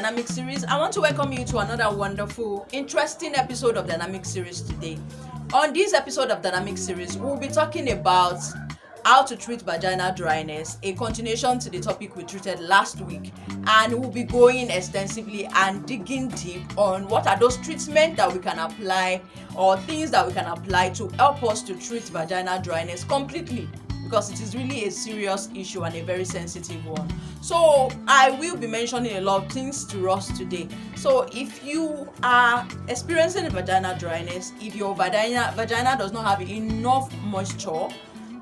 Dynamic Series. I want to welcome you to another wonderful, interesting episode of Dynamic Series today. On this episode of Dynamic Series, we'll be talking about how to treat vaginal dryness, a continuation to the topic we treated last week, and we'll be going extensively and digging deep on what are those treatments that we can apply or things that we can apply to help us to treat vaginal dryness completely, because it is really a serious issue and a very sensitive one. So I will be mentioning a lot of things to us today. So if you are experiencing vaginal dryness, if your vagina does not have enough moisture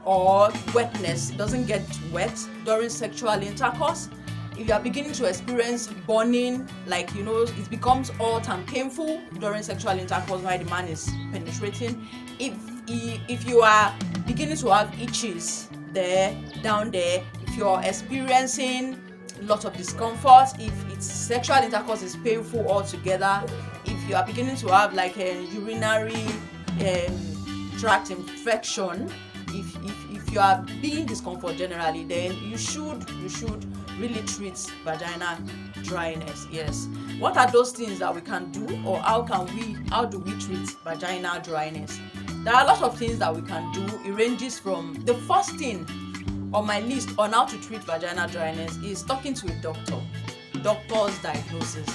or wetness, it doesn't get wet during sexual intercourse, if you are beginning to experience burning, like it becomes hot and painful during sexual intercourse while the man is penetrating, if you are beginning to have itches down there, if you're experiencing a lot of discomfort, if it's sexual intercourse is painful altogether, if you are beginning to have like a urinary tract infection, if you are being discomfort generally, then you should really treat vaginal dryness. Yes. What are those things that we can do, or how do we treat vaginal dryness? There are a lot of things that we can do. It ranges from, the first thing on my list on how to treat vaginal dryness is talking to a doctor's diagnosis.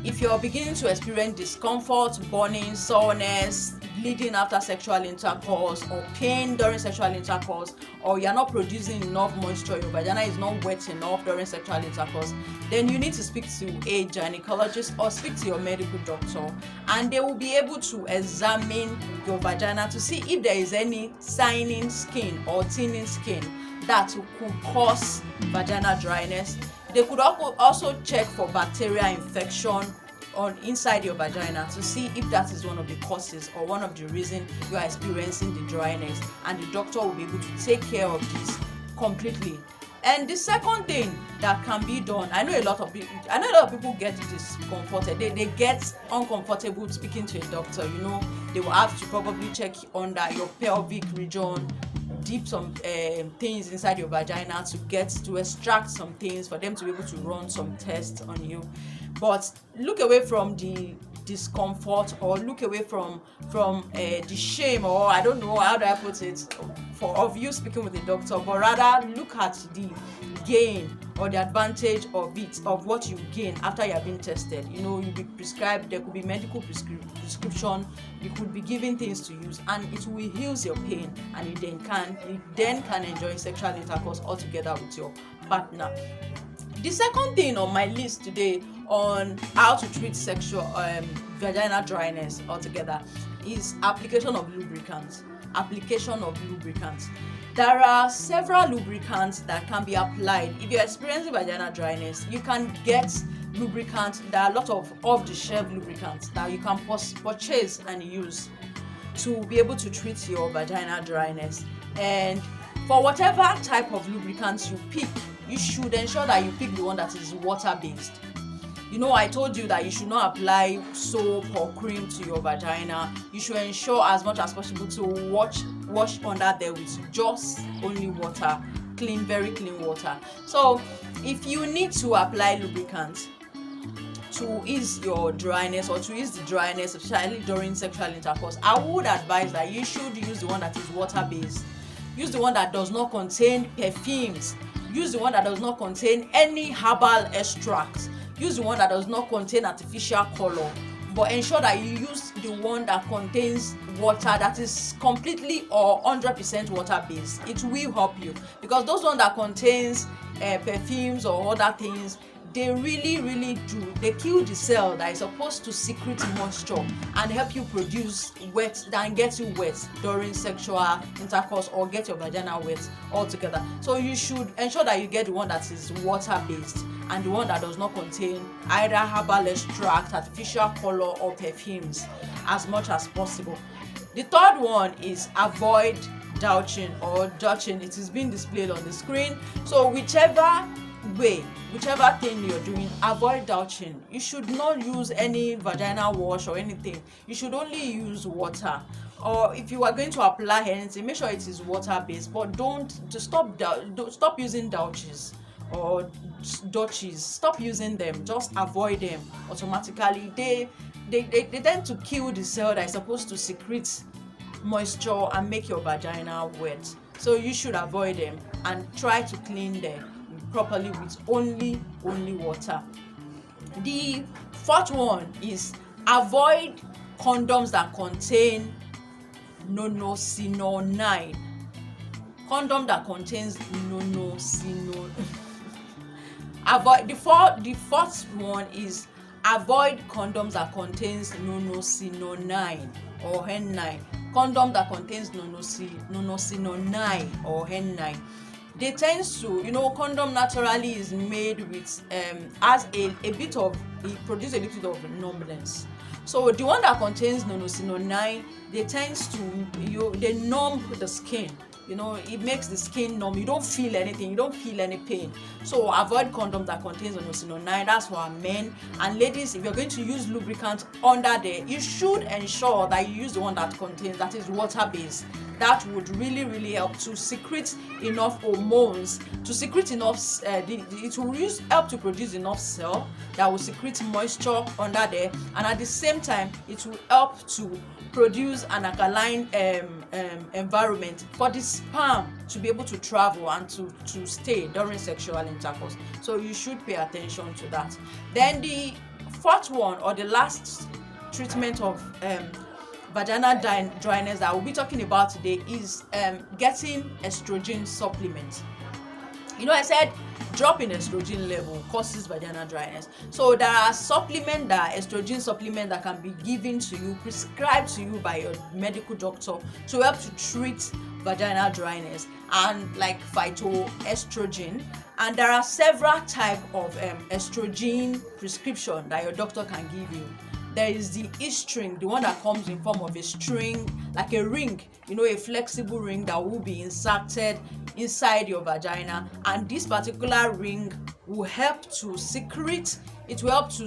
If you're beginning to experience discomfort, burning, soreness, bleeding after sexual intercourse, or pain during sexual intercourse, or you're not producing enough moisture, your vagina is not wet enough during sexual intercourse, then you need to speak to a gynecologist or speak to your medical doctor, and they will be able to examine your vagina to see if there is any signing skin or thinning skin that could cause vaginal dryness. They could also check for bacterial infection on inside your vagina to see if that is one of the causes or one of the reasons you are experiencing the dryness, and the doctor will be able to take care of this completely. And the second thing that can be done, I know a lot of people get discomforted. They get uncomfortable speaking to a doctor. They will have to probably check under your pelvic region, dip some things inside your vagina to extract some things for them to be able to run some tests on you. But look away from the discomfort, or look away from the shame, or I don't know how do I put it, of you speaking with a doctor, but rather look at the gain or the advantage of what you gain after you have been tested. You'll be prescribed, there could be medical prescription, you could be given things to use, and it will heal your pain, and you then can enjoy sexual intercourse altogether with your partner. The second thing on my list today on how to treat vaginal dryness altogether is application of lubricants. There are several lubricants that can be applied. If you're experiencing vaginal dryness, you can get lubricants. There are a lot of off-the-shelf lubricants that you can purchase and use to be able to treat your vaginal dryness. And for whatever type of lubricants you pick, you should ensure that you pick the one that is water-based. I told you that you should not apply soap or cream to your vagina. You should ensure as much as possible to wash under there with just only water, very clean water. So if you need to apply lubricants to ease your dryness or to ease the dryness, especially during sexual intercourse, I would advise that you should use the one that is water-based. Use the one that does not contain perfumes. Use the one that does not contain any herbal extracts. Use the one that does not contain artificial color, but ensure that you use the one that contains water, that is completely or 100% water-based. It will help you, because those ones that contains perfumes or other things, they really do. They kill the cell that is supposed to secrete moisture and help you produce get you wet during sexual intercourse, or get your vagina wet altogether. So you should ensure that you get the one that is water-based, and the one that does not contain either herbal extract, artificial color, or perfumes as much as possible. The third one is avoid douching or dutching. It is being displayed on the screen. So whichever thing you're doing, avoid douching. You should not use any vaginal wash or anything. You should only use water. Or if you are going to apply anything, make sure it is water-based. But don't stop using douches. or dutchies. Stop using them, just avoid them automatically. They tend to kill the cell that is supposed to secrete moisture and make your vagina wet. So you should avoid them and try to clean them properly with only water. The fourth one is avoid condoms that contain nonocyanide. Condom that contains nonocyanide. Avoid the fourth one is avoid condoms that contains nonocyanide or N9. Condom that contains nonocyanide or N9. They tends to, condom naturally is made with has a bit of, it produce a little bit of numbness. So the one that contains nonocyanide, they tends to they numb the skin. It makes the skin numb. You don't feel anything, you don't feel any pain. So avoid condoms that contains nonocyanide. That's for men. And ladies, if you're going to use lubricant under there, you should ensure that you use the one that is water based. That would really help to secrete enough hormones, to secrete enough it will help to produce enough cell that will secrete moisture under there, and at the same time it will help to produce an alkaline environment for the sperm to be able to travel and to stay during sexual intercourse. So you should pay attention to that. Then the fourth one, or the last treatment of vaginal dryness that we'll be talking about today, is getting estrogen supplements. I said drop in estrogen level causes vaginal dryness. So there are estrogen supplements that can be given to you, prescribed to you by your medical doctor to help to treat vaginal dryness, and like phytoestrogen. And there are several types of estrogen prescription that your doctor can give you. There is the e-string, the one that comes in form of a string, like a ring, a flexible ring that will be inserted inside your vagina. And this particular ring will help to secrete, secrete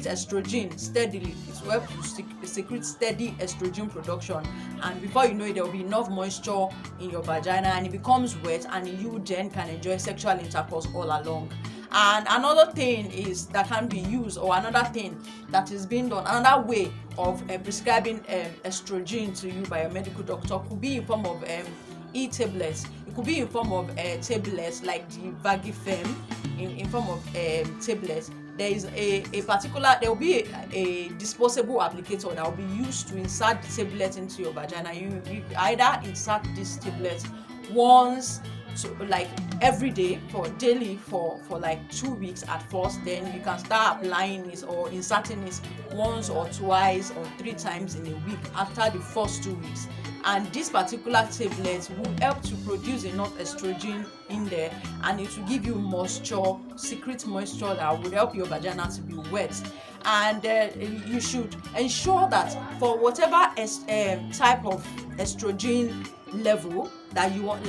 estrogen steadily. It will help to secrete steady estrogen production. And before you know it, there will be enough moisture in your vagina and it becomes wet, and you then can enjoy sexual intercourse all along. And another thing is that can be used, or another thing that is being done, another way of prescribing estrogen to you by a medical doctor could be in form of e-tablets. It could be in form of tablets like the Vagifem, in form of tablets. There is there will be a disposable applicator that will be used to insert the tablet into your vagina. You either insert this tablet once, so like every day for like 2 weeks at first. Then you can start applying it or inserting it once or twice or 3 times in a week after the first 2 weeks. And this particular tablet will help to produce enough estrogen in there, and it will give you moisture, secret moisture that would help your vagina to be wet. And you should ensure that for whatever type of estrogen level that you want,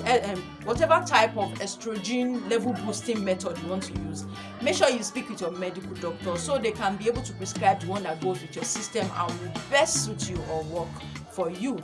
whatever type of estrogen level boosting method you want to use, make sure you speak with your medical doctor so they can be able to prescribe the one that goes with your system and will best suit you or work for you.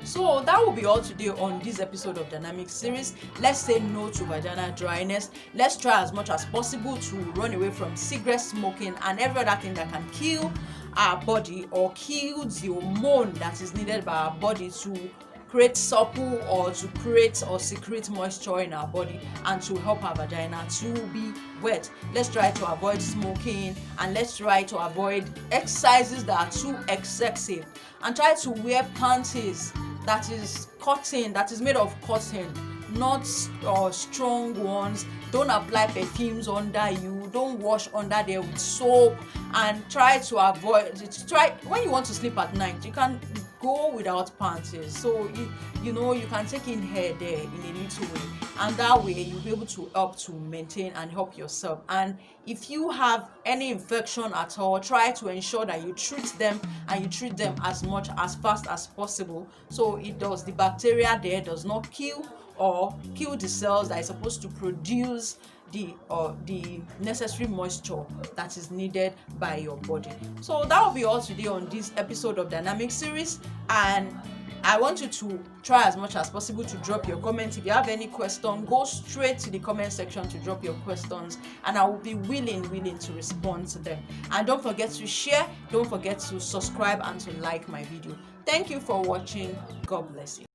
So that will be all today on this episode of Dynamic Series. Let's say no to vaginal dryness. Let's try as much as possible to run away from cigarette smoking and every other thing that can kill our body or kill the hormone that is needed by our body to create supple or to create or secrete moisture in our body and to help our vagina to be wet. Let's try to avoid smoking, and let's try to avoid exercises that are too excessive, and try to wear panties that is cotton, that is made of cotton, not strong ones. Don't apply perfumes under you, don't wash under there with soap, and try to avoid when you want to sleep at night, you can go without panties, so you can take in hair there in a little way, and that way you'll be able to help to maintain and help yourself. And if you have any infection at all, try to ensure that you treat them, and you treat them as much as fast as possible, so the bacteria there does not kill the cells that is supposed to produce the necessary moisture that is needed by your body. So that will be all today on this episode of Dynamic Series, and I want you to try as much as possible to drop your comment. If you have any question, go straight to the comment section to drop your questions, and I will be willing to respond to them. And don't forget to share, don't forget to subscribe and to like my video. Thank you for watching. God bless you.